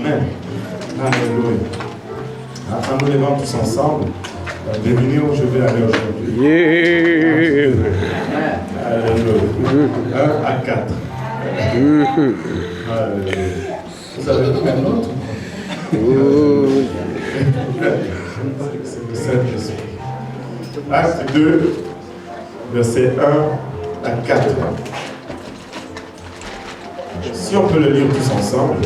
Amen. Alléluia. En nous levant tous ensemble, devinez où je vais aller aujourd'hui. Alléluia. 1 à 4. Alléluia. Vous avez un autre? C'est le Saint-Esprit. Acte 2, versets 1 à 4. Si on peut le lire tous ensemble.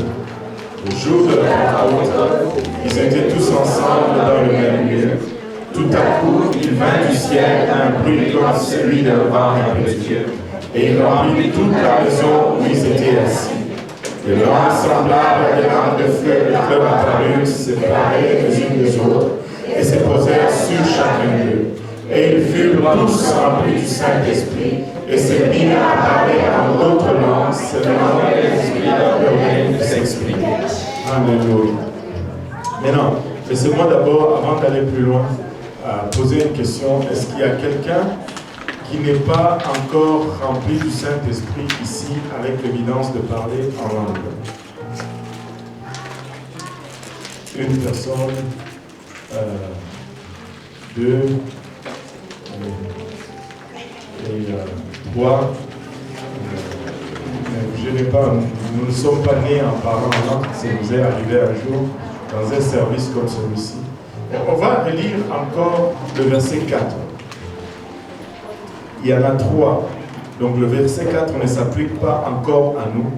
Le jour de la Pentecôte, ils étaient tous ensemble dans le même lieu. Tout à coup, il vint du ciel un bruit comme celui d'un vent impétueux, et il remplit toute la maison où ils étaient assis. Des lampes semblables à des lampes de feu leur apparurent, séparées les unes des autres, et se posèrent sur chacun d'eux. Et ils furent tous remplis du Saint-Esprit, et se mirent à parler en d'autres langues, selon l'Esprit leur donnait de s'exprimer. Alléluia. Maintenant, laissez-moi d'abord, avant d'aller plus loin, poser une question. Est-ce qu'il y a quelqu'un qui n'est pas encore rempli du Saint-Esprit ici, avec l'évidence de parler en langue? Une personne, deux, et trois. Nous ne sommes pas nés en parlant en langue, ça nous est arrivé un jour dans un service comme celui-ci. On va relire encore le verset 4. Il y en a 3. Donc le verset 4 ne s'applique pas encore à nous.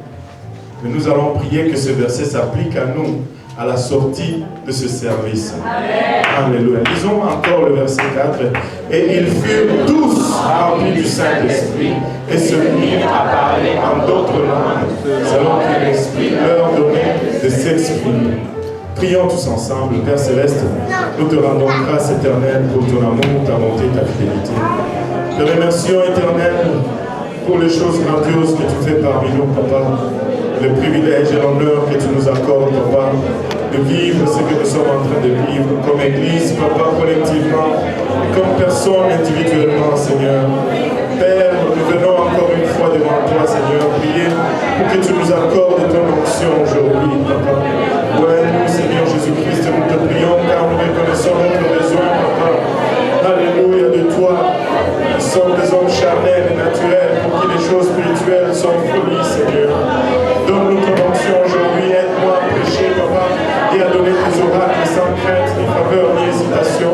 Mais nous allons prier que ce verset s'applique à nous à la sortie de ce service. Amen. Alléluia. Lisons encore le verset 4. Et ils furent tous remplis du Saint-Esprit et se mirent à parler en d'autres langues, selon que l'Esprit leur donnait de s'exprimer. Prions tous ensemble. Père Céleste, nous te rendons grâce éternelle pour ton amour, ta bonté, ta fidélité. Te remercions éternel pour les choses grandioses que tu fais parmi nous, Papa. Le privilège et l'honneur que tu nous accordes, Papa, de vivre ce que nous sommes en train de vivre comme Église, Papa, collectivement, et comme personne individuellement, Seigneur. Père, nous venons encore une fois devant toi, Seigneur, prier pour que tu nous accordes ton onction aujourd'hui, Papa. Ouais, nous, Seigneur Jésus-Christ, nous te prions car nous reconnaissons notre besoin, Papa. Alléluia de toi. Nous sommes des hommes charnels et naturels pour qui les choses spirituelles sont folies, Seigneur. Donne-nous ton onction aujourd'hui, aide-moi à prêcher, Papa, et à donner tes oracles sans crainte, ni faveur, ni hésitation.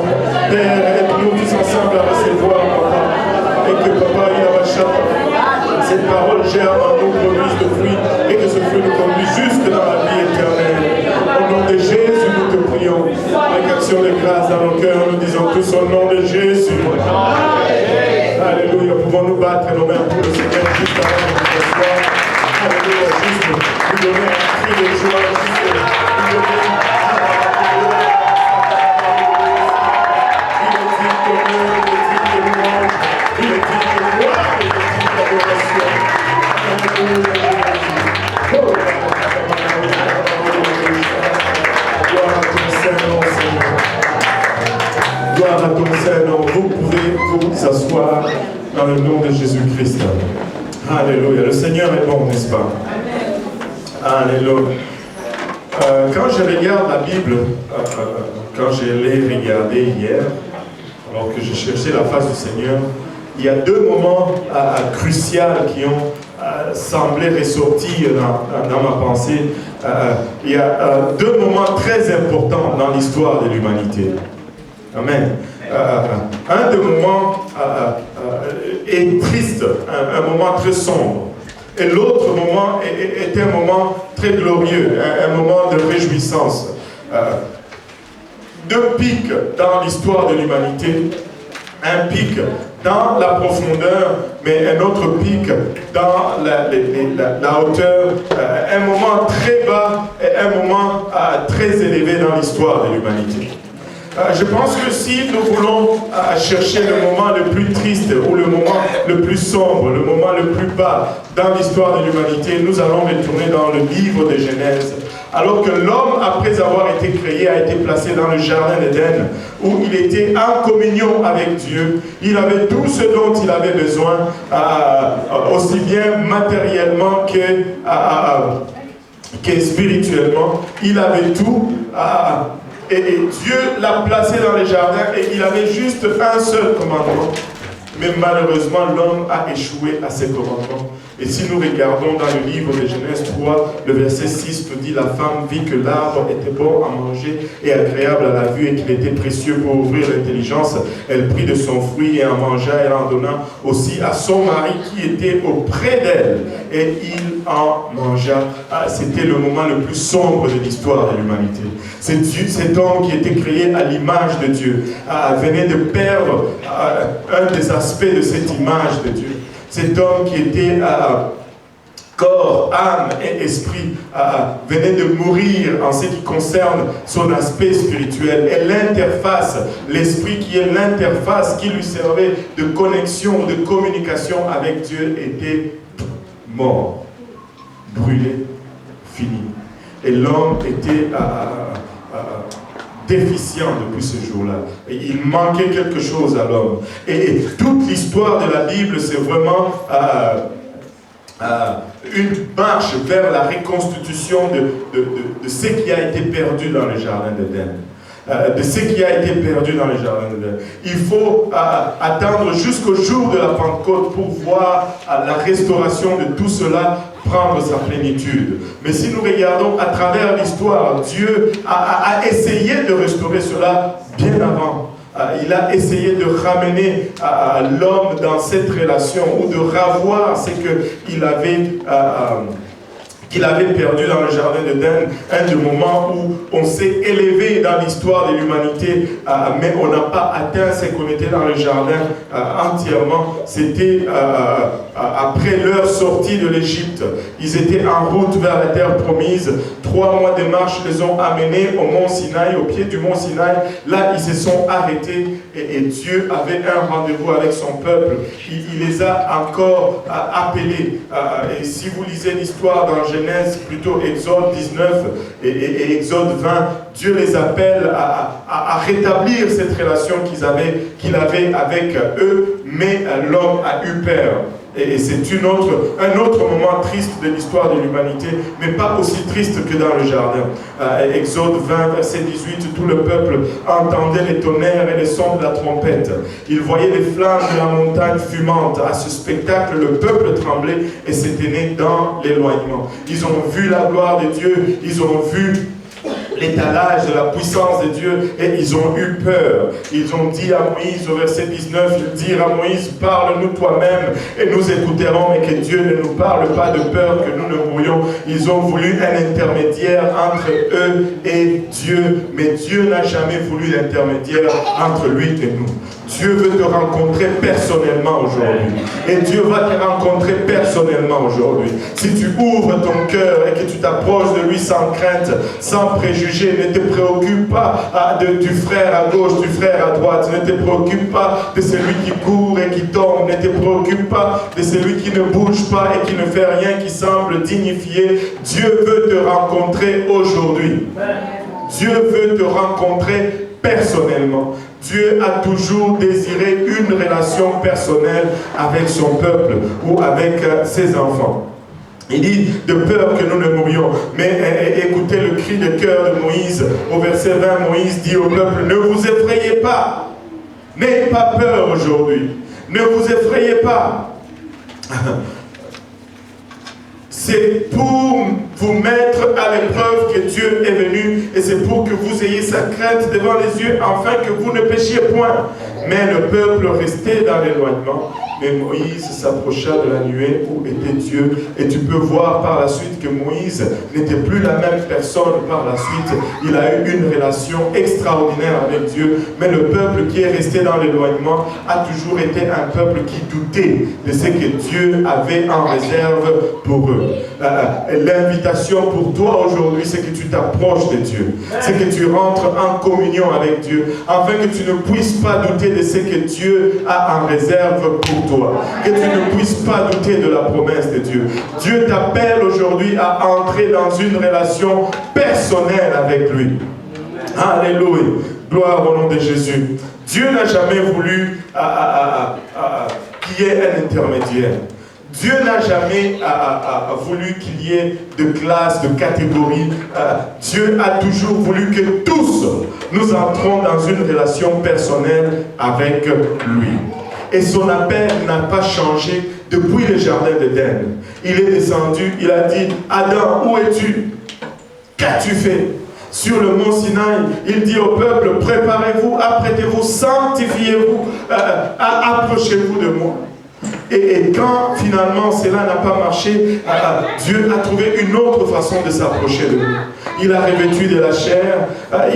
Père, aide-nous tous ensemble à recevoir, Papa, et que, Papa, cette parole germe en nous, produise de fruits, et que ce fruit nous conduise jusque dans la vie éternelle. Au nom de Jésus, nous te prions. Avec action de grâce dans nos cœurs, nous disons tous au nom de Jésus. Alléluia. Pouvons-nous battre nos mains pour le Seigneur juste avant de nous asseoir. Alléluia. Juste nous donner un cri de joie. Juste nous donner gloire à ton Seigneur. Vous pouvez vous asseoir dans le nom de Jésus-Christ. Alléluia. Le Seigneur est bon, n'est-ce pas? Alléluia. Quand je regarde la Bible, quand je l'ai regardée hier, alors que je cherchais la face du Seigneur, il y a deux moments cruciaux qui ont semblé ressortir dans ma pensée. Il y a deux moments très importants dans l'histoire de l'humanité. Amen. Un des moments est triste, un moment très sombre. Et l'autre moment est un moment très glorieux, un moment de réjouissance. Deux pics dans l'histoire de l'humanité. Un pic dans la profondeur, mais un autre pic dans la hauteur. Un moment très bas et un moment très élevé dans l'histoire de l'humanité. Je pense que si nous voulons chercher le moment le plus triste ou le moment le plus sombre, le moment le plus bas dans l'histoire de l'humanité, nous allons retourner dans le livre de Genèse. Alors que l'homme, après avoir été créé, a été placé dans le jardin d'Éden, où il était en communion avec Dieu. Il avait tout ce dont il avait besoin, aussi bien matériellement que que spirituellement, il avait tout. Et Dieu l'a placé dans les jardins et il avait juste un seul commandement. Mais malheureusement, l'homme a échoué à ses commandements. Et si nous regardons dans le livre de Genèse 3, le verset 6 nous dit: la femme vit que l'arbre était bon à manger et agréable à la vue et qu'il était précieux pour ouvrir l'intelligence. Elle prit de son fruit et en mangea et en donna aussi à son mari qui était auprès d'elle. Et il en mangea. C'était le moment le plus sombre de l'histoire de l'humanité. Cet homme qui était créé à l'image de Dieu venait de perdre un des aspects de cette image de Dieu. Cet homme qui était corps, âme et esprit venait de mourir en ce qui concerne son aspect spirituel. Et l'interface, l'esprit qui est l'interface qui lui servait de connexion, de communication avec Dieu était mort, brûlé, fini. Et l'homme était déficient depuis ce jour-là. Et il manquait quelque chose à l'homme. Et toute l'histoire de la Bible, c'est vraiment une marche vers la reconstitution de ce qui a été perdu dans le jardin d'Éden. De ce qui a été perdu dans le jardin d'Éden. Il faut attendre jusqu'au jour de la Pentecôte pour voir la restauration de tout cela prendre sa plénitude. Mais si nous regardons à travers l'histoire, Dieu a essayé de restaurer cela bien avant. Il a essayé de ramener l'homme dans cette relation ou de revoir ce qu'il avait perdu dans le jardin d'Éden, un des moments où on s'est élevé dans l'histoire de l'humanité, mais on n'a pas atteint ce qu'on était dans le jardin entièrement. C'était après leur sortie de l'Égypte. Ils étaient en route vers la terre promise. 3 mois de marche les ont amenés au mont Sinaï, au pied du mont Sinaï. Là, ils se sont arrêtés et Dieu avait un rendez-vous avec son peuple. Il les a encore appelés. Et si vous lisez l'histoire dans Genèse, plutôt Exode 19 et Exode 20, Dieu les appelle à rétablir cette relation qu'il avait avec eux, mais l'homme a eu peur. Et c'est un autre moment triste de l'histoire de l'humanité, mais pas aussi triste que dans le jardin. Exode 20, verset 18, tout le peuple entendait les tonnerres et les sons de la trompette. Il voyait les flammes de la montagne fumante. À ce spectacle, le peuple tremblait et s'était né dans l'éloignement. Ils ont vu la gloire de Dieu, ils ont vu l'étalage de la puissance de Dieu et ils ont eu peur. Ils ont dit à Moïse au verset 19, ils dirent à Moïse: parle-nous toi-même et nous écouterons, mais que Dieu ne nous parle pas de peur que nous ne mourions. Ils ont voulu un intermédiaire entre eux et Dieu, mais Dieu n'a jamais voulu d'intermédiaire entre lui et nous. Dieu veut te rencontrer personnellement aujourd'hui. Et Dieu va te rencontrer personnellement aujourd'hui. Si tu ouvres ton cœur et que tu t'approches de lui sans crainte, sans préjugés, ne te préoccupe pas du frère à gauche, du frère à droite. Ne te préoccupe pas de celui qui court et qui tombe. Ne te préoccupe pas de celui qui ne bouge pas et qui ne fait rien, qui semble dignifié. Dieu veut te rencontrer aujourd'hui. Dieu veut te rencontrer personnellement. Dieu a toujours désiré une relation personnelle avec son peuple ou avec ses enfants. Il dit de peur que nous ne mourions. Mais écoutez le cri de cœur de Moïse. Au verset 20, Moïse dit au peuple: ne vous effrayez pas. N'ayez pas peur aujourd'hui. Ne vous effrayez pas. C'est pour vous mettre à l'épreuve que Dieu est venu, et c'est pour que vous ayez sa crainte devant les yeux, afin que vous ne péchiez point. Mais le peuple restait dans l'éloignement. Mais Moïse s'approcha de la nuée où était Dieu. Et tu peux voir par la suite que Moïse n'était plus la même personne par la suite. Il a eu une relation extraordinaire avec Dieu. Mais le peuple qui est resté dans l'éloignement a toujours été un peuple qui doutait de ce que Dieu avait en réserve pour eux. L'invitation pour toi aujourd'hui, c'est que tu t'approches de Dieu. C'est que tu rentres en communion avec Dieu. Afin que tu ne puisses pas douter de ce que Dieu a en réserve pour toi. Que tu ne puisses pas douter de la promesse de Dieu. Dieu t'appelle aujourd'hui à entrer dans une relation personnelle avec lui. Alléluia. Gloire au nom de Jésus. Dieu n'a jamais voulu qu'il y ait un intermédiaire. Dieu n'a jamais voulu qu'il y ait de classes, de catégories. Dieu a toujours voulu que tous nous entrons dans une relation personnelle avec lui. Et son appel n'a pas changé depuis le jardin d'Éden. Il est descendu, il a dit, Adam, où es-tu? Qu'as-tu fait? Sur le mont Sinaï, il dit au peuple, préparez-vous, apprêtez-vous, sanctifiez-vous, approchez-vous de moi. Et quand finalement cela n'a pas marché, Dieu a trouvé une autre façon de s'approcher de nous. Il a revêtu de la chair,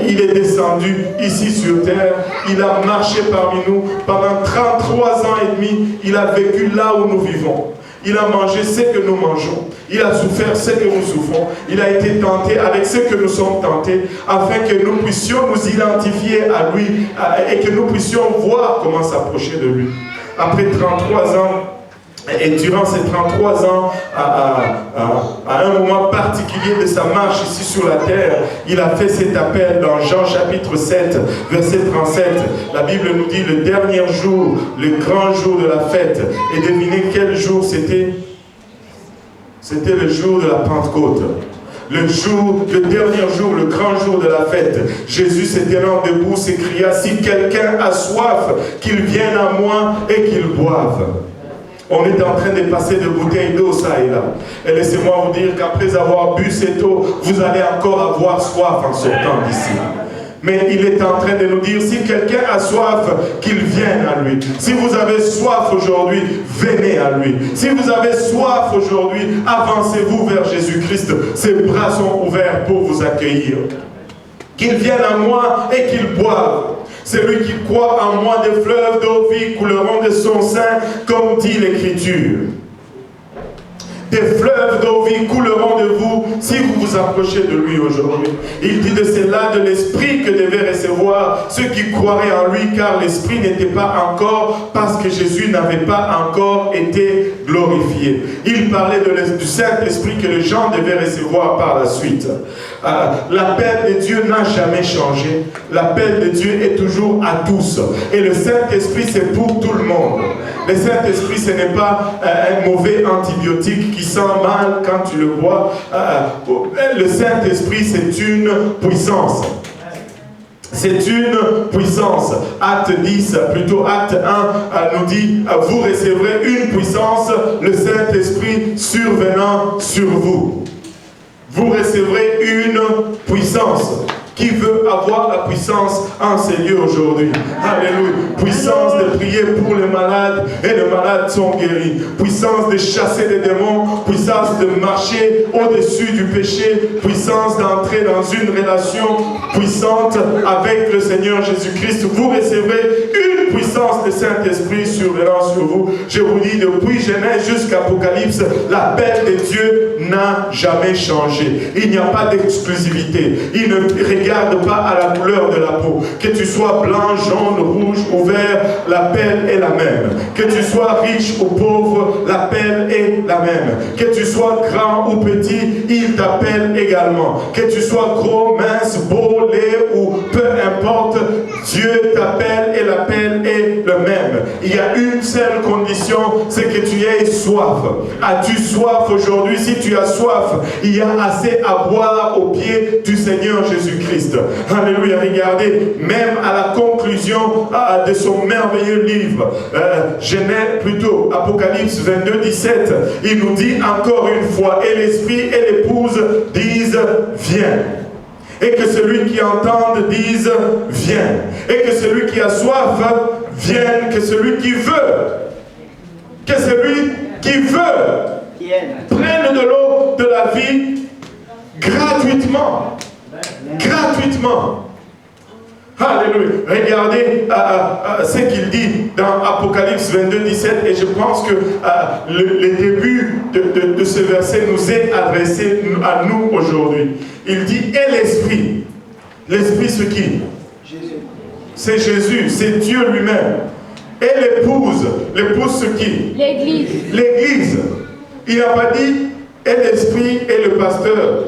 il est descendu ici sur terre, il a marché parmi nous pendant 33 ans et demi, il a vécu là où nous vivons. Il a mangé ce que nous mangeons. Il a souffert ce que nous souffrons. Il a été tenté avec ce que nous sommes tentés, afin que nous puissions nous identifier à lui et que nous puissions voir comment s'approcher de lui. Après 33 ans, et durant ces 33 ans, à un moment particulier de sa marche ici sur la terre, il a fait cet appel dans Jean chapitre 7, verset 37. La Bible nous dit le dernier jour, le grand jour de la fête. Et devinez quel jour c'était? C'était le jour de la Pentecôte. Le dernier jour, le grand jour de la fête. Jésus se tenant debout s'écria, si quelqu'un a soif, qu'il vienne à moi et qu'il boive. On est en train de passer de bouteilles d'eau ça et là. Et laissez-moi vous dire qu'après avoir bu cette eau, vous allez encore avoir soif en sortant d'ici. Mais il est en train de nous dire, si quelqu'un a soif, qu'il vienne à lui. Si vous avez soif aujourd'hui, venez à lui. Si vous avez soif aujourd'hui, avancez-vous vers Jésus-Christ. Ses bras sont ouverts pour vous accueillir. Qu'il vienne à moi et qu'il boive. Celui qui croit en moi, des fleuves d'eau vie couleront de son sein, comme dit l'Écriture. Des fleuves d'eau vie couleront de vous si vous vous approchez de lui aujourd'hui. Il dit de cela de l'Esprit que devaient recevoir ceux qui croiraient en lui, car l'Esprit n'était pas encore, parce que Jésus n'avait pas encore été glorifié. Il parlait du Saint-Esprit que les gens devaient recevoir par la suite. L'appel de Dieu n'a jamais changé. L'appel de Dieu est toujours à tous. Et le Saint-Esprit, c'est pour tout le monde. Le Saint-Esprit, ce n'est pas un mauvais antibiotique qui sent mal quand tu le bois. Le Saint-Esprit, c'est une puissance. C'est une puissance. Acte 10, plutôt acte 1, nous dit, vous recevrez une puissance, le Saint-Esprit survenant sur vous. Vous recevrez une puissance. Qui veut avoir la puissance en ces lieux aujourd'hui? Alléluia. Puissance de prier pour les malades et les malades sont guéris. Puissance de chasser des démons. Puissance de marcher au-dessus du péché. Puissance d'entrer dans une relation puissante avec le Seigneur Jésus-Christ. Vous recevrez une puissance de Saint-Esprit survenant sur vous. Je vous dis, depuis Genèse jusqu'à Apocalypse, l'appel de Dieu n'a jamais changé. Il n'y a pas d'exclusivité. Il ne regarde pas à la couleur de la peau. Que tu sois blanc, jaune, rouge ou vert, l'appel est la même. Que tu sois riche ou pauvre, l'appel est la même. Que tu sois grand ou petit, il t'appelle également. Que tu sois gros, mince, beau, laid ou peu importe, Dieu t'appelle et l'appel est le même. Il y a une seule condition, c'est que tu aies soif. As-tu soif aujourd'hui? Si tu as soif, il y a assez à boire au pied du Seigneur Jésus-Christ. Alléluia, regardez, même à la conclusion de son merveilleux livre, Genèse, plutôt Apocalypse 22, 17, il nous dit encore une fois, et l'Esprit et l'épouse disent, viens. Et que celui qui entende dise, viens. Et que celui qui a soif, vienne. Que celui qui veut, prenne de l'eau de la vie gratuitement. Gratuitement. Alléluia. Regardez ce qu'il dit dans Apocalypse 22, 17. Et je pense que le début de ce verset nous est adressé à nous aujourd'hui. Il dit, et l'Esprit. L'Esprit, c'est qui? C'est Jésus, c'est Dieu lui-même. Et l'épouse. L'épouse, c'est qui? L'Église. L'Église. Il n'a pas dit, et l'Esprit et le pasteur.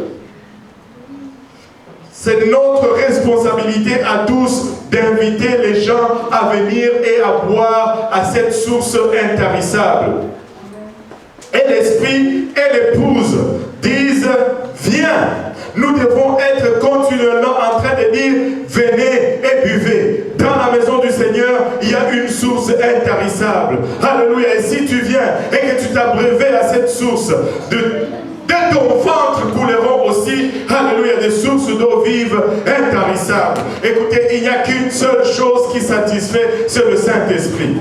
C'est notre responsabilité à tous d'inviter les gens à venir et à boire à cette source intarissable. et l'esprit et l'épouse disent viens. Nous devons être continuellement en train de dire venez et buvez. Dans la maison du Seigneur, il y a une source intarissable. Alléluia. Et si tu viens et que tu t'abreuves à cette source, de ton ventre couleront aussi, alléluia, des sources d'eau vive intarissables. Écoutez, il n'y a qu'une seule chose qui satisfait, c'est le Saint-Esprit.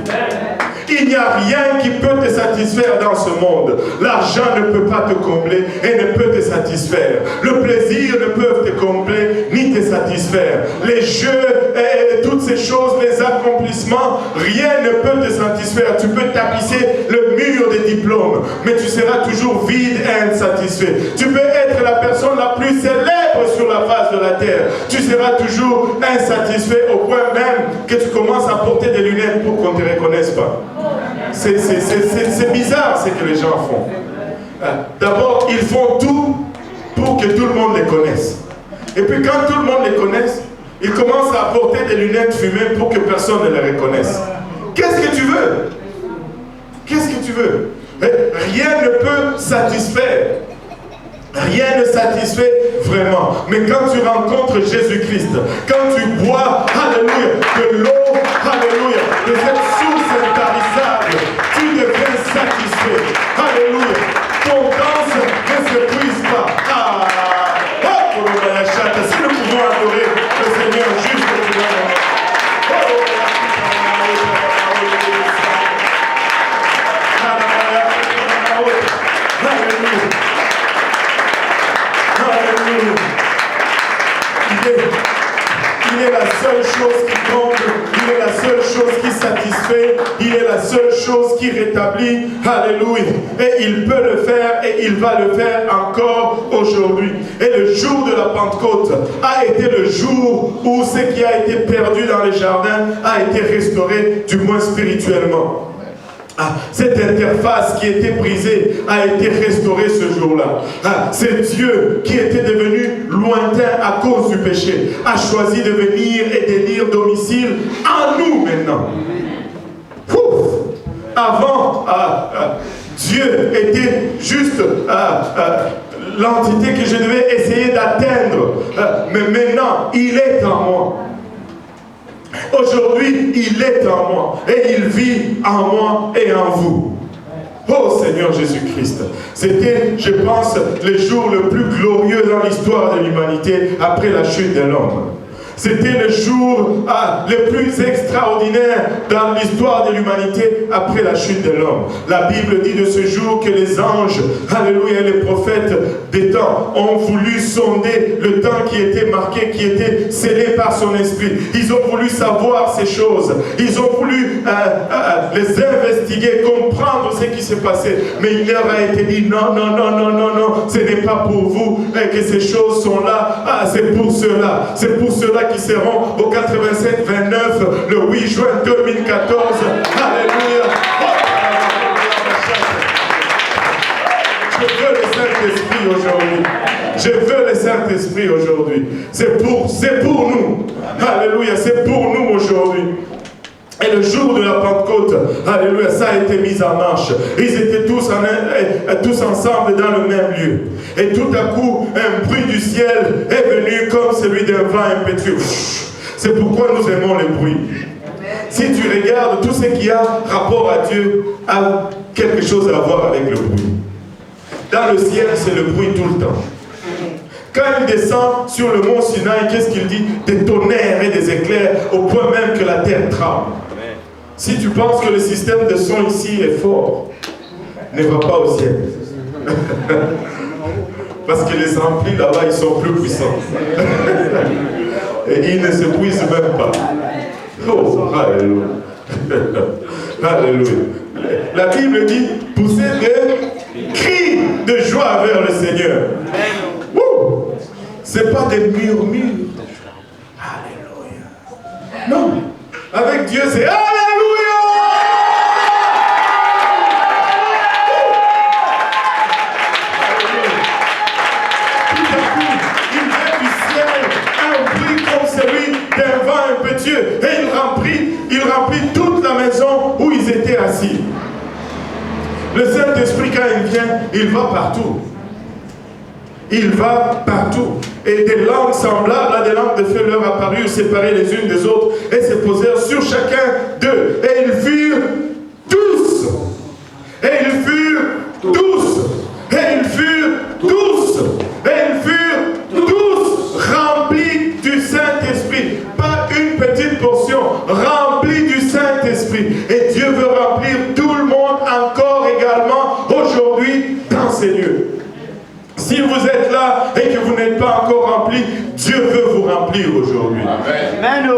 Il n'y a rien qui peut te satisfaire dans ce monde. L'argent ne peut pas te combler et ne peut te satisfaire. Le plaisir ne peut te combler ni te satisfaire. Les jeux et toutes ces choses, les accomplissements, rien ne peut te satisfaire. Tu peux tapisser le mur des diplômes, mais tu seras toujours vide et insatisfait. Tu peux être la personne la plus célèbre sur la face de la terre. Tu seras toujours insatisfait au point même que tu commences à porter des lunettes pour qu'on ne te reconnaisse pas. C'est bizarre ce que les gens font. D'abord, ils font tout pour que tout le monde les connaisse. Et puis quand tout le monde les connaisse, ils commencent à porter des lunettes fumées pour que personne ne les reconnaisse. Qu'est-ce que tu veux? Qu'est-ce que tu veux? Rien ne peut satisfaire. Rien ne satisfait vraiment. Mais quand tu rencontres Jésus-Christ, quand tu bois, alléluia, de l'eau, alléluia, de cette source intarissable, tu deviens satisfait. Alléluia. Ton danse ne se brise pas. Si nous pouvons adorer le Seigneur juste pour il est la seule chose qui comble, il est la seule chose qui satisfait, il est la seule chose qui rétablit. Alléluia. Et il peut le faire et il va le faire encore aujourd'hui. Et le jour de la Pentecôte a été le jour où ce qui a été perdu dans les jardins a été restauré, du moins spirituellement. Cette interface qui était brisée a été restaurée ce jour-là. C'est Dieu qui était devenu lointain à cause du péché, a choisi de venir et d'élire domicile en nous maintenant. Avant, Dieu était juste l'entité que je devais essayer d'atteindre. Mais maintenant, il est en moi. Aujourd'hui, il est en moi et il vit en moi et en vous. Oh Seigneur Jésus-Christ, c'était, je pense, le jour le plus glorieux dans l'histoire de l'humanité après la chute de l'homme. C'était le jour le plus extraordinaire dans l'histoire de l'humanité après la chute de l'homme. La Bible dit de ce jour que les anges, alléluia, les prophètes des temps ont voulu sonder le temps qui était marqué, qui était scellé par son esprit. Ils ont voulu savoir ces choses. Ils ont voulu les investiguer, comprendre ce qui s'est passé. Mais il leur a été dit non, non, non, non, non, non, ce n'est pas pour vous que ces choses sont là. C'est pour cela. C'est pour cela qui seront au 87-29 le 8 juin 2014. Alléluia. Je veux le Saint-Esprit aujourd'hui. Je veux le Saint-Esprit aujourd'hui. C'est pour nous. Alléluia. C'est pour nous aujourd'hui. Et le jour de la Pentecôte, alléluia, ça a été mis en marche. Ils étaient tous ensemble dans le même lieu. Et tout à coup, un bruit du ciel est venu comme celui d'un vent impétueux. C'est pourquoi nous aimons les bruits. Si tu regardes, tout ce qui a rapport à Dieu a quelque chose à voir avec le bruit. Dans le ciel, c'est le bruit tout le temps. Quand il descend sur le mont Sinaï, qu'est-ce qu'il dit? Des tonnerres et des éclairs, au point même que la terre tremble. Si tu penses que le système de son ici est fort, ne va pas au ciel. Parce que les amplis là-bas, ils sont plus puissants. Et ils ne se puisent même pas. Oh, alléluia. Alléluia. La Bible dit, poussez des cris de joie vers le Seigneur. Ce n'est pas des murmures. Alléluia. Non. Avec Dieu, c'est Alléluia. Tout à coup, il vient du ciel un bruit comme celui d'un vent impétueux. Et il remplit toute la maison où ils étaient assis. Le Saint-Esprit Saint-Esprit, quand il vient, il va partout. Il va partout. Et des langues semblables à des langues de feu leur apparurent, séparées les unes des autres, et se posèrent sur chacun d'eux. Et ils furent tous. Et ils furent tous. Et ils furent tous. Et ils furent tous remplis du Saint-Esprit. Pas une petite portion, remplis du Saint-Esprit. Et Dieu veut remplir tout le monde encore également aujourd'hui dans ces lieux. Si vous êtes là et que vous n'êtes pas encore rempli, Dieu veut vous remplir aujourd'hui. Amen.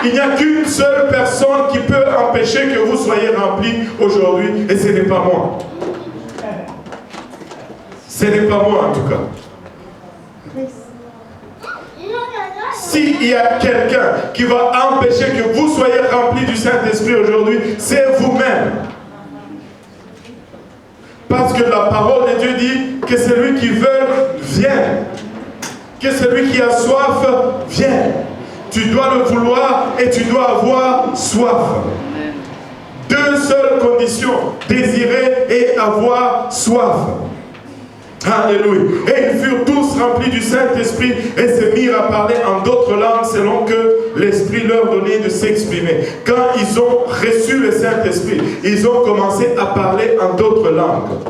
Il n'y a qu'une seule personne qui peut empêcher que vous soyez remplis aujourd'hui, et ce n'est pas moi. Ce n'est pas moi en tout cas. S'il y a quelqu'un qui va empêcher que vous soyez remplis du Saint-Esprit aujourd'hui, c'est vous-même. Parce que la parole de Dieu dit que celui qui veut, vienne. Que celui qui a soif, vienne. Tu dois le vouloir et tu dois avoir soif. Deux seules conditions, désirer et avoir soif. Alléluia. Et ils furent tous remplis du Saint-Esprit et se mirent à parler en d'autres langues selon que l'Esprit leur donnait de s'exprimer. Quand ils ont reçu le Saint-Esprit, ils ont commencé à parler en d'autres langues.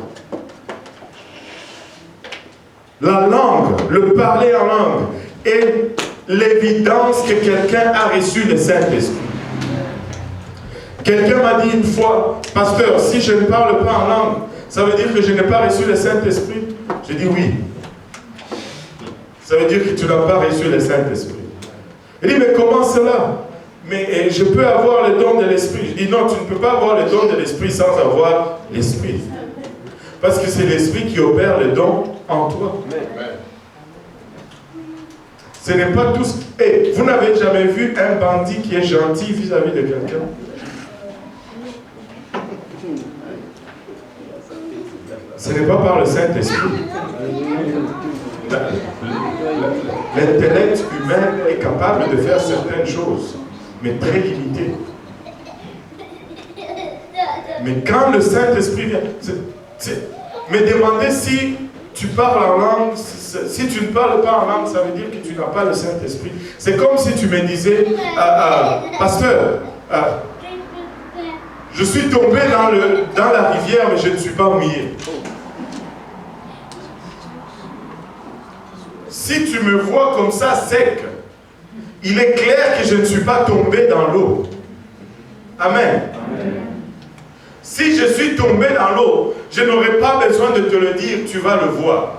La langue, le parler en langue, est l'évidence que quelqu'un a reçu le Saint-Esprit. Quelqu'un m'a dit une fois, pasteur, si je ne parle pas en langue, ça veut dire que je n'ai pas reçu le Saint-Esprit? J'ai dit oui. Ça veut dire que tu n'as pas reçu le Saint-Esprit. Il dit, mais comment cela? Mais je peux avoir le don de l'Esprit. Je dis, non, tu ne peux pas avoir le don de l'Esprit sans avoir l'Esprit. Parce que c'est l'Esprit qui opère le don en toi. Ce n'est pas tous... Hey, vous n'avez jamais vu un bandit qui est gentil vis-à-vis de quelqu'un? Ce n'est pas par le Saint-Esprit. L'intellect humain est capable de faire certaines choses, mais très limitées. Mais quand le Saint-Esprit vient, me demander si tu parles en langue, si tu ne parles pas en langue, ça veut dire que tu n'as pas le Saint-Esprit. C'est comme si tu me disais, pasteur, je suis tombé dans la rivière, mais je ne suis pas mouillé. Si tu me vois comme ça sec, il est clair que je ne suis pas tombé dans l'eau. Amen. Amen. Si je suis tombé dans l'eau, je n'aurai pas besoin de te le dire, tu vas le voir.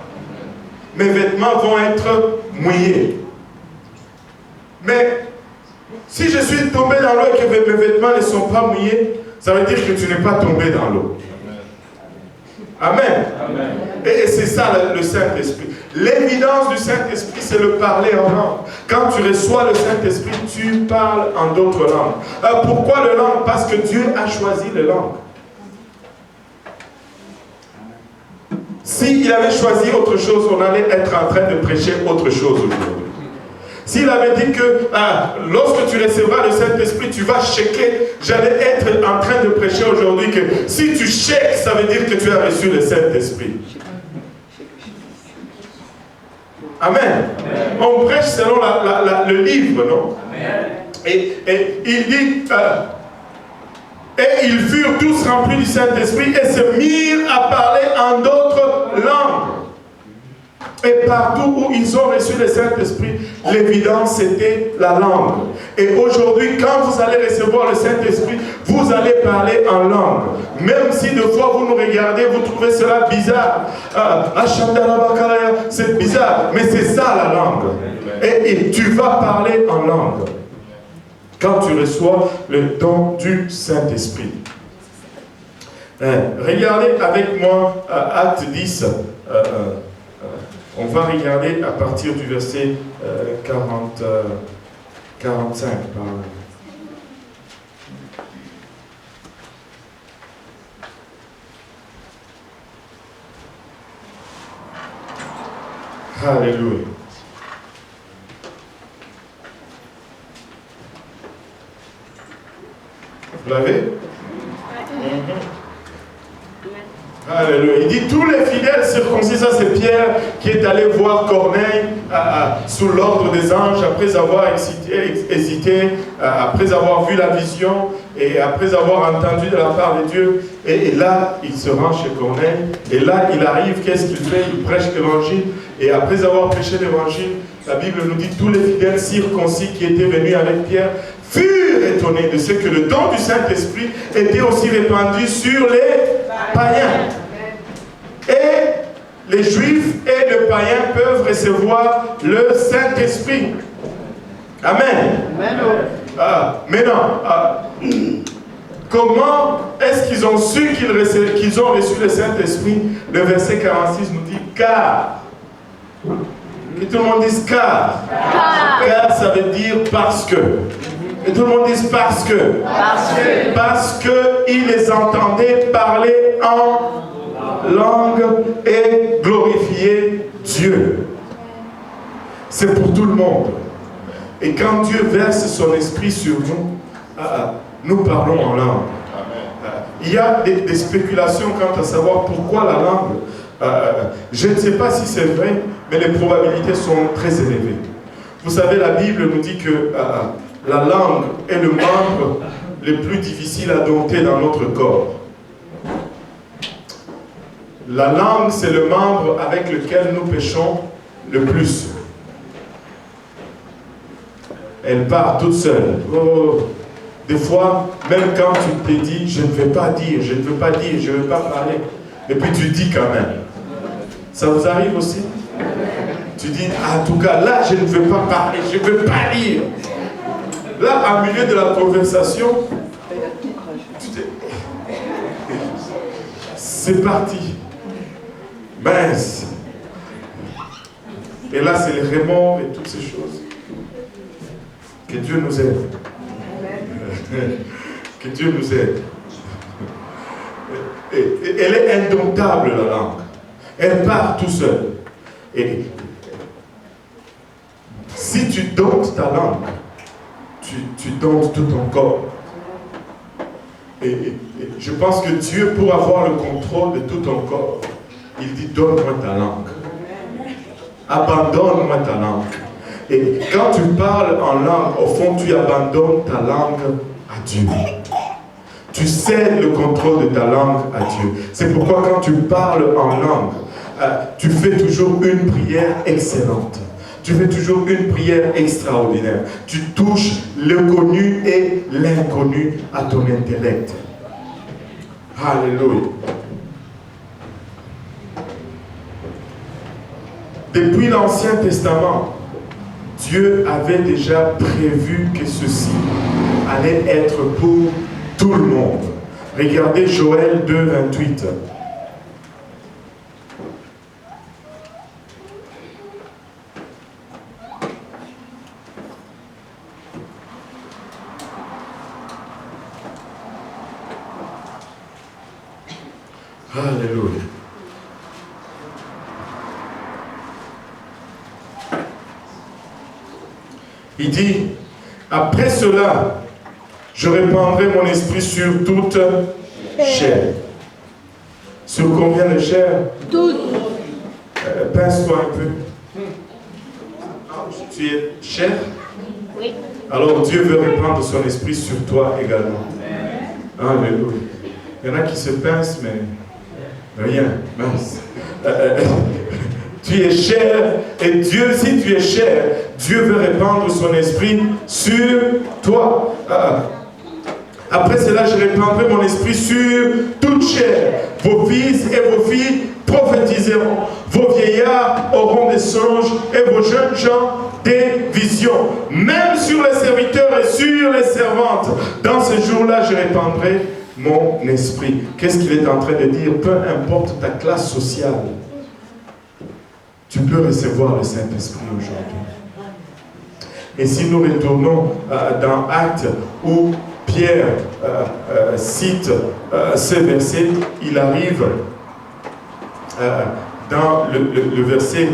Mes vêtements vont être mouillés. Mais si je suis tombé dans l'eau et que mes vêtements ne sont pas mouillés, ça veut dire que tu n'es pas tombé dans l'eau. Amen. Amen. Et c'est ça le Saint-Esprit. L'évidence du Saint-Esprit, c'est le parler en langue. Quand tu reçois le Saint-Esprit, tu parles en d'autres langues. Pourquoi le langue? Parce que Dieu a choisi les langues. S'il avait choisi autre chose, on allait être en train de prêcher autre chose aujourd'hui. S'il avait dit que lorsque tu recevras le Saint-Esprit, tu vas checker, j'allais être en train de prêcher aujourd'hui que si tu checkes, ça veut dire que tu as reçu le Saint-Esprit. Amen. Amen. On prêche selon le livre, non? Amen. Et il dit, et ils furent tous remplis du Saint-Esprit et se mirent à parler en d'autres langues. Et partout où ils ont reçu le Saint-Esprit, l'évidence c'était la langue. Et aujourd'hui, quand vous allez recevoir le Saint-Esprit, vous allez parler en langue. Même si de fois vous nous regardez, vous trouvez cela bizarre. C'est bizarre, mais c'est ça la langue. Et tu vas parler en langue quand tu reçois le don du Saint-Esprit. Regardez avec moi Acte 10. On va regarder à partir du verset 45. Alléluia. Vous l'avez? Alléluia. Il dit tous les fidèles circoncis, ça c'est Pierre qui est allé voir Corneille sous l'ordre des anges après avoir hésité, après avoir vu la vision et après avoir entendu de la part de Dieu. Et là, il se rend chez Corneille et là, il arrive, qu'est-ce qu'il fait? Il prêche l'évangile et après avoir prêché l'évangile, la Bible nous dit tous les fidèles circoncis qui étaient venus avec Pierre furent étonnés de ce que le don du Saint-Esprit était aussi répandu sur les païens. Et les Juifs et les païens peuvent recevoir le Saint-Esprit. Amen. Maintenant, comment est-ce qu'ils ont su qu'ils ont reçu le Saint-Esprit? Le verset 46 nous dit car. Que tout le monde dise car. Car ça veut dire parce que. Et tout le monde dise parce que. Parce qu'ils les entendaient parler en langue et glorifier Dieu. C'est pour tout le monde. Et quand Dieu verse son esprit sur nous, nous parlons en langue. Il y a des spéculations quant à savoir pourquoi la langue. Je ne sais pas si c'est vrai, mais les probabilités sont très élevées. Vous savez, la Bible nous dit que la langue est le membre le plus difficile à dompter dans notre corps. La langue, c'est le membre avec lequel nous péchons le plus. Elle part toute seule. Oh. Des fois, même quand tu te dis, je ne vais pas dire, je ne veux pas dire, je ne veux pas parler, et puis tu dis quand même. Ça vous arrive aussi? Tu dis, en tout cas, là, je ne veux pas parler, je ne veux pas dire. Là, au milieu de la conversation, c'est parti. Mince. Et là, c'est les remords et toutes ces choses. Que Dieu nous aide. Que Dieu nous aide. Elle est indomptable, la langue. Elle part tout seul. Et si tu domptes ta langue, tu domptes tout ton corps. Et je pense que Dieu, pour avoir le contrôle de tout ton corps, il dit, donne-moi ta langue. Abandonne-moi ta langue. Et quand tu parles en langue, au fond, tu abandonnes ta langue à Dieu. Tu cèdes le contrôle de ta langue à Dieu. C'est pourquoi quand tu parles en langue, tu fais toujours une prière excellente. Tu fais toujours une prière extraordinaire. Tu touches le connu et l'inconnu à ton intellect. Alléluia. Depuis l'Ancien Testament, Dieu avait déjà prévu que ceci allait être pour tout le monde. Regardez Joël 2, 28. Alléluia. Il dit, après cela, je répandrai mon esprit sur toute chair. Sur combien de chair? Toute. Pince-toi un peu. Tu es chair? Oui. Alors Dieu veut répandre son esprit sur toi également. Alléluia. Il y en a qui se pincent, mais rien. Mince. Tu es chair, et Dieu, si tu es chair, Dieu veut répandre son esprit sur toi. Après cela, je répandrai mon esprit sur toute chair. Vos fils et vos filles prophétiseront. Vos vieillards auront des songes et vos jeunes gens des visions. Même sur les serviteurs et sur les servantes. Dans ces jours-là, je répandrai mon esprit. Qu'est-ce qu'il est en train de dire? Peu importe ta classe sociale, tu peux recevoir le Saint-Esprit aujourd'hui. Et si nous retournons dans Actes où Pierre cite ce verset, il arrive dans le verset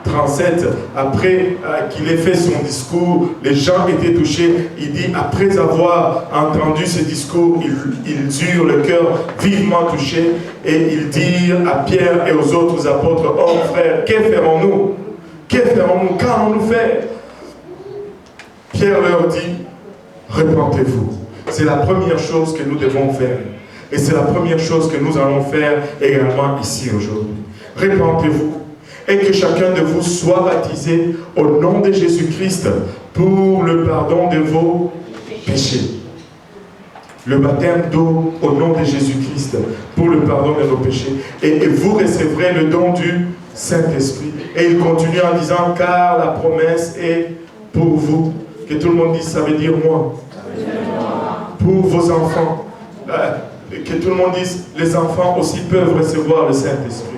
37, après qu'il ait fait son discours, les gens étaient touchés. Il dit, après avoir entendu ce discours, ils eurent le cœur vivement touché et ils dirent à Pierre et aux autres apôtres, oh frères, que ferons-nous? Que ferons-nous? Qu'allons-nous faire? Pierre leur dit, repentez-vous. C'est la première chose que nous devons faire. Et c'est la première chose que nous allons faire également ici aujourd'hui. Repentez-vous. Et que chacun de vous soit baptisé au nom de Jésus-Christ pour le pardon de vos péchés. Le baptême d'eau au nom de Jésus-Christ pour le pardon de nos péchés. Et vous recevrez le don du Saint-Esprit. Et il continue en disant, car la promesse est pour vous. Que tout le monde dise, ça veut dire moi. Pour vos enfants. Que tout le monde dise, les enfants aussi peuvent recevoir le Saint-Esprit.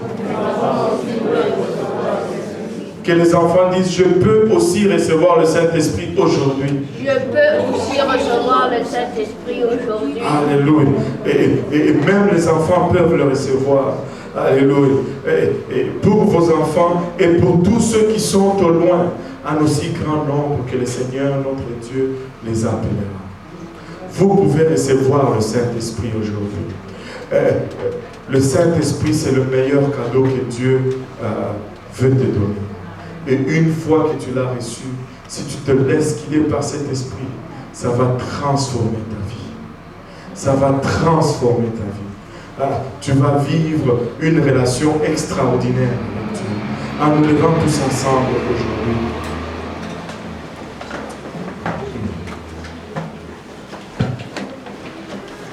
Que les enfants disent, je peux aussi recevoir le Saint-Esprit aujourd'hui. Je peux aussi recevoir le Saint-Esprit aujourd'hui. Alléluia. Et même les enfants peuvent le recevoir. Alléluia. Et pour vos enfants et pour tous ceux qui sont au loin, en aussi grand nombre que le Seigneur, notre Dieu, les appellera. Vous pouvez recevoir le Saint-Esprit aujourd'hui. Le Saint-Esprit, c'est le meilleur cadeau que Dieu veut te donner. Et une fois que tu l'as reçu, si tu te laisses guider par cet esprit, ça va transformer ta vie. Ça va transformer ta vie. Tu vas vivre une relation extraordinaire avec Dieu. En nous levant tous ensemble aujourd'hui.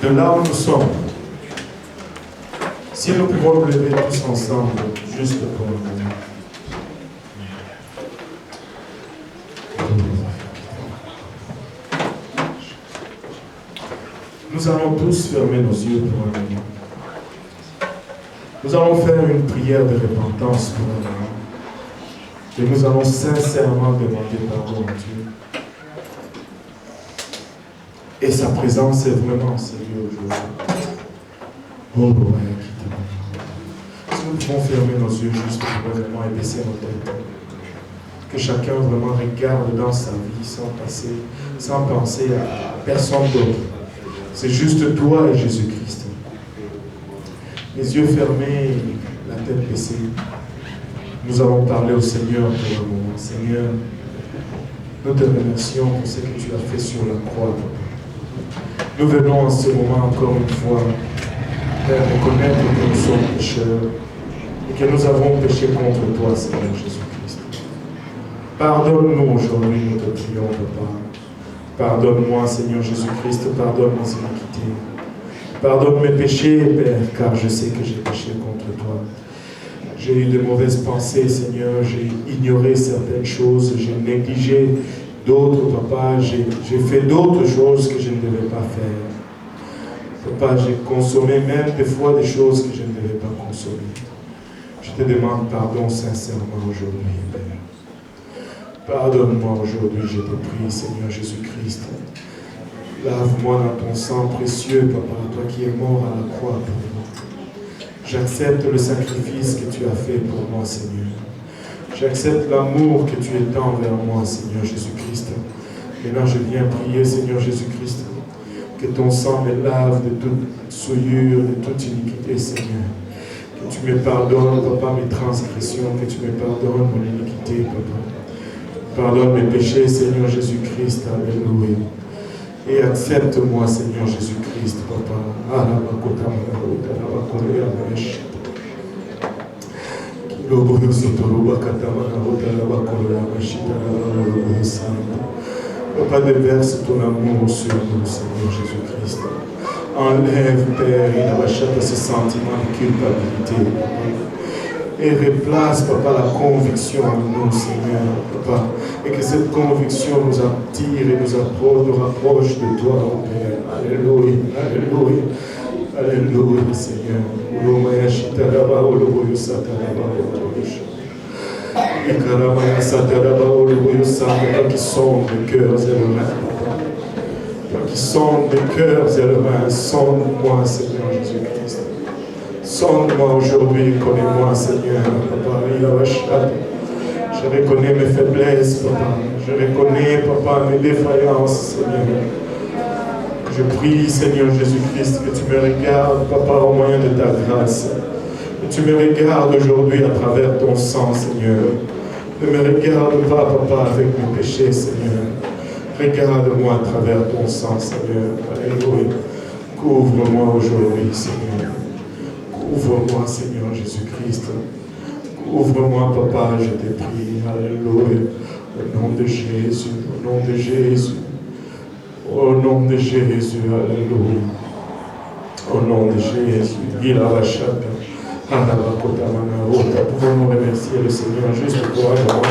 De là où nous sommes, si nous pouvons nous lever tous ensemble, juste pour un moment. Nous allons tous fermer nos yeux pour un moment. Nous allons faire une prière de repentance pour un moment. Et nous allons sincèrement demander pardon à Dieu. Et sa présence est vraiment sérieuse aujourd'hui. Oh, ouais, si nous pouvons fermer nos yeux juste pour vraiment et baisser nos têtes. Que chacun vraiment regarde dans sa vie sans penser à personne d'autre. C'est juste toi et Jésus-Christ. Les yeux fermés, la tête baissée. Nous allons parler au Seigneur pour un moment. Seigneur, nous te remercions pour ce que tu as fait sur la croix. Nous venons en ce moment encore une fois reconnaître que nous sommes pécheurs et que nous avons péché contre toi, Seigneur Jésus-Christ. Pardonne-nous aujourd'hui, nous te prions, Papa. Pardonne-moi, Seigneur Jésus-Christ, pardonne mes iniquités. Pardonne mes péchés, Père, car je sais que j'ai péché contre toi. J'ai eu de mauvaises pensées, Seigneur, j'ai ignoré certaines choses, j'ai négligé d'autres, Papa, j'ai fait d'autres choses que je ne devais pas faire. Papa, j'ai consommé même des fois des choses que je ne devais pas consommer. Je te demande pardon sincèrement aujourd'hui, Père. Pardonne-moi aujourd'hui, je te prie, Seigneur Jésus-Christ. Lave-moi dans ton sang précieux, Papa, toi qui es mort à la croix pour moi. J'accepte le sacrifice que tu as fait pour moi, Seigneur. J'accepte l'amour que tu étends vers moi, Seigneur Jésus-Christ. Maintenant, je viens prier, Seigneur Jésus-Christ, que ton sang me lave de toute souillure, de toute iniquité, Seigneur. Que tu me pardonnes, Papa, mes transgressions, que tu me pardonnes mon iniquité, Papa. Pardonne mes péchés, Seigneur Jésus-Christ. Alléluia. Et accepte-moi, Seigneur Jésus-Christ, Papa. Papa, déverse ton amour sur nous, Seigneur Jésus-Christ. Enlève, Père, ce sentiment de culpabilité, Papa. Et replace, Papa, la conviction en nous, Seigneur, Papa. Et que cette conviction nous attire et nous rapproche de toi, oh Père. Alléluia, Alléluia, Alléluia, Seigneur. Toi qui sonde les cœurs et les mains, toi qui sonde les cœurs et les mains, sonde-moi, Seigneur Jésus-Christ. Sonde-moi aujourd'hui, connais-moi, Seigneur. Papa, je reconnais mes faiblesses, Papa. Je reconnais, Papa, mes défaillances, Seigneur. Je prie, Seigneur Jésus-Christ, que tu me regardes, Papa, au moyen de ta grâce. Que tu me regardes aujourd'hui à travers ton sang, Seigneur. Ne me regarde pas, Papa, avec mes péchés, Seigneur. Regarde-moi à travers ton sang, Seigneur. Alléluia. Couvre-moi aujourd'hui, Seigneur. Couvre-moi, Seigneur Jésus-Christ. Couvre-moi, Papa, je te prie. Alléluia. Au nom de Jésus, au nom de Jésus. Au nom de Jésus, alléluia. Au nom de Jésus. Il a la chatte. Pouvons-nous remercier le Seigneur juste pour avoir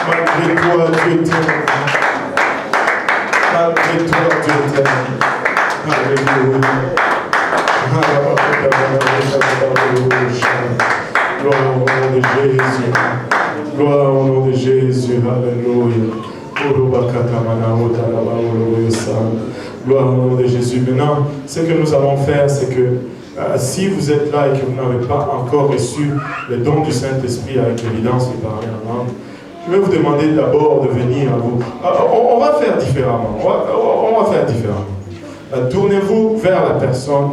malgré toi, Dieu t'aime. Malgré toi, Dieu t'aime. Alléluia. Gloire au nom de Jésus. Gloire au nom de Jésus. Alléluia. Gloire au nom de Jésus. Maintenant, ce que nous allons faire, c'est que si vous êtes là et que vous n'avez pas encore reçu le don du Saint-Esprit avec l'évidence de parler en langue, je vais vous demander d'abord de venir à vous. On va faire différemment. On va faire différemment. Tournez-vous vers la personne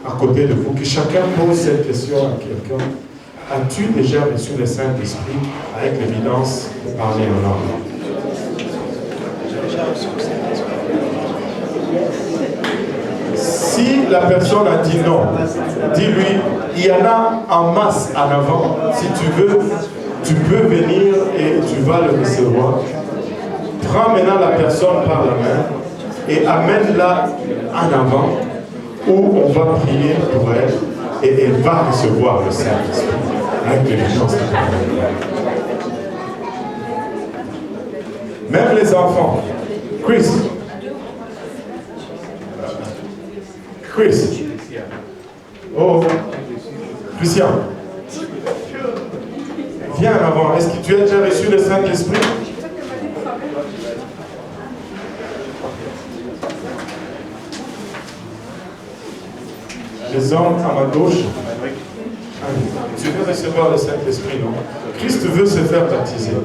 à côté de vous, que chacun pose cette question à quelqu'un. As-tu déjà reçu le Saint-Esprit avec l'évidence de parler en langue? Si la personne a dit non, dis-lui, il y en a en masse en avant. Si tu veux, tu peux venir et tu vas le recevoir. Prends maintenant la personne par la main et amène-la en avant où on va prier pour elle et elle va recevoir le Saint-Esprit avec l'évidence de parler. Même les enfants. Chris. Oh, Christian. Viens en avant. Est-ce que tu as déjà reçu le Saint-Esprit? Les hommes à ma gauche. Tu veux recevoir le Saint-Esprit, non? Christ veut se faire baptiser.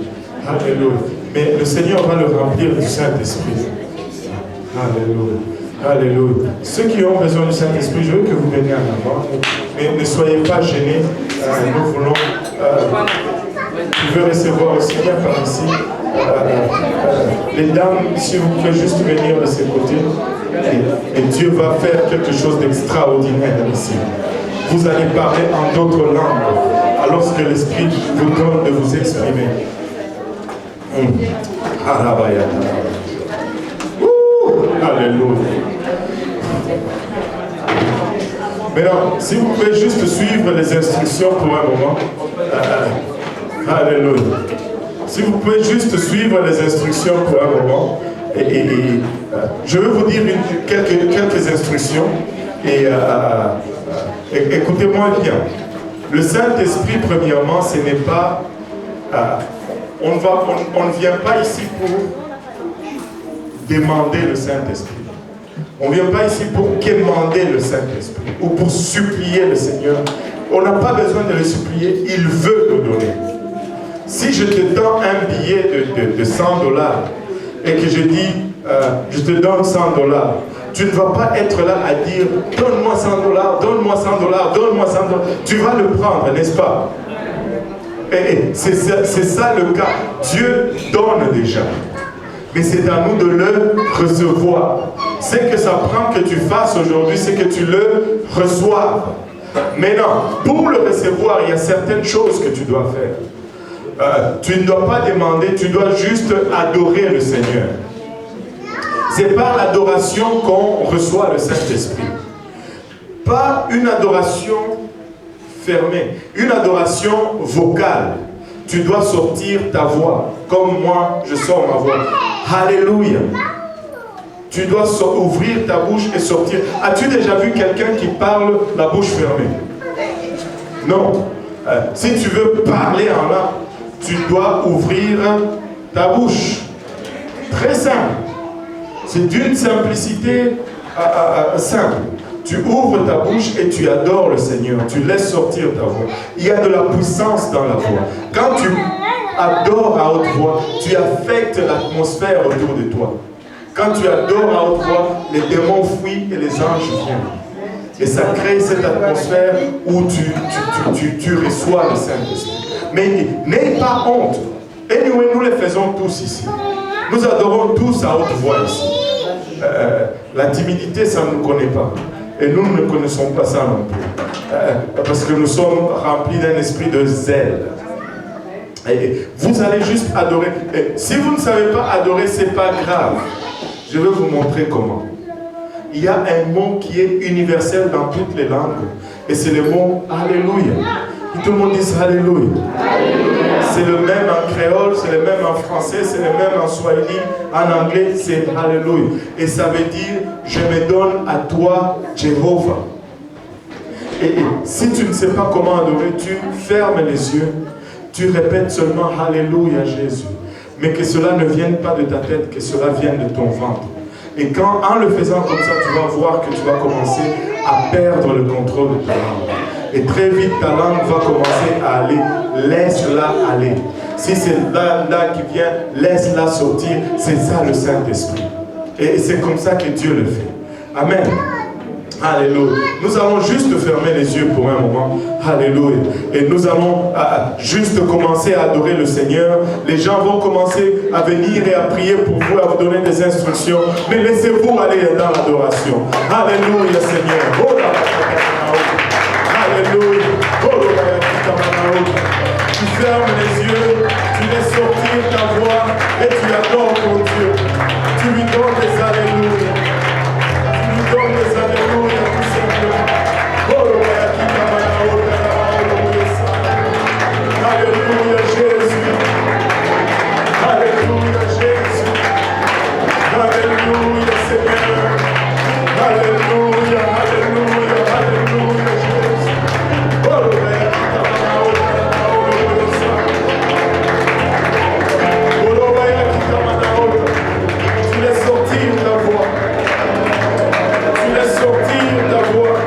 Alléluia. Mais le Seigneur va le remplir du Saint-Esprit. Alléluia. Alléluia. Ceux qui ont besoin du Saint-Esprit, je veux que vous veniez en avant. Mais ne soyez pas gênés. Nous voulons... tu veux recevoir aussi, viens par ici. Les dames, si vous pouvez juste venir de ce côté. Et Dieu va faire quelque chose d'extraordinaire ici. Vous allez parler en d'autres langues alors que l'Esprit vous donne de vous exprimer. Alléluia. Maintenant, si vous pouvez juste suivre les instructions pour un moment. Alléluia. Si vous pouvez juste suivre les instructions pour un moment. Je vais vous dire quelques instructions. Écoutez-moi bien. Le Saint-Esprit, premièrement, ce n'est pas... on ne vient pas ici pour demander le Saint-Esprit. On ne vient pas ici pour quémander le Saint-Esprit ou pour supplier le Seigneur. On n'a pas besoin de le supplier, il veut nous donner. Si je te donne un billet de $100 et que je dis, je te donne $100, tu ne vas pas être là à dire, donne-moi $100, donne-moi $100, donne-moi $100. Tu vas le prendre, n'est-ce pas? Et c'est ça le cas. Dieu donne déjà. Mais c'est à nous de le recevoir. Ce que ça prend que tu fasses aujourd'hui, c'est que tu le reçoives. Maintenant, pour le recevoir, il y a certaines choses que tu dois faire. Tu ne dois pas demander, tu dois juste adorer le Seigneur. C'est par l'adoration qu'on reçoit le Saint-Esprit. Pas une adoration fermée, une adoration vocale. Tu dois sortir ta voix, comme moi je sors ma voix. Alléluia. Tu dois ouvrir ta bouche et sortir. As-tu déjà vu quelqu'un qui parle la bouche fermée? Non. Si tu veux parler en langue, tu dois ouvrir ta bouche. Très simple. C'est d'une simplicité simple. Tu ouvres ta bouche et tu adores le Seigneur. Tu laisses sortir ta voix. Il y a de la puissance dans la voix. Quand tu adores à haute voix, tu affectes l'atmosphère autour de toi. Quand tu adores à haute voix, les démons fuient et les anges viennent. Et ça crée cette atmosphère où tu reçois le Saint-Esprit. Mais n'aie pas honte. Anyway, nous les faisons tous ici. Nous adorons tous à haute voix ici. La timidité, ça ne nous connaît pas. Et nous ne connaissons pas ça non plus. Parce que nous sommes remplis d'un esprit de zèle. Et vous allez juste adorer. Et si vous ne savez pas adorer, ce n'est pas grave. Je vais vous montrer comment. Il y a un mot qui est universel dans toutes les langues. Et c'est le mot Alléluia. Et tout le monde dit Alléluia. C'est le même en créole, c'est le même en français, c'est le même en swahili, en anglais, c'est Alléluia. Et ça veut dire, je me donne à toi, Jéhovah. Et si tu ne sais pas comment adorer, tu fermes les yeux, tu répètes seulement Alléluia Jésus. Mais que cela ne vienne pas de ta tête, que cela vienne de ton ventre. Et quand, en le faisant comme ça, tu vas voir que tu vas commencer à perdre le contrôle de ta langue. Et très vite, ta langue va commencer à aller. Laisse-la aller. Si c'est là qui vient, laisse-la sortir. C'est ça le Saint-Esprit. Et c'est comme ça que Dieu le fait. Amen. Alléluia. Nous allons juste fermer les yeux pour un moment. Alléluia. Et nous allons juste commencer à adorer le Seigneur. Les gens vont commencer à venir et à prier pour vous, à vous donner des instructions. Mais laissez-vous aller dans l'adoration. Alléluia, Seigneur. Oh là. Alléluia. Tu fermes les yeux, tu laisses sortir ta voix et tu adores ton Dieu. Tu lui donnes des alléluia. Tu lui donnes des alléluia tout simplement. Alléluia Jésus. Alléluia Jésus. Alléluia Seigneur. Alléluia, alléluia, alléluia Jésus. Tu laisses sortir ta voix. Tu laisses sortir ta voix.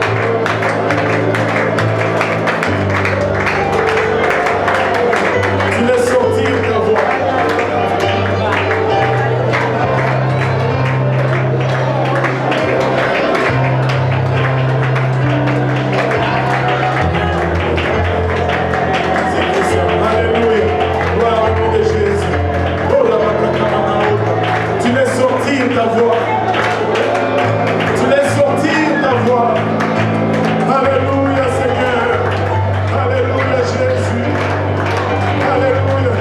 Tu laisses sortir ta voix. Ta voix. Tu laisses sortir ta voix. Alléluia Seigneur. Alléluia Jésus. Alléluia.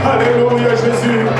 Alléluia Jésus.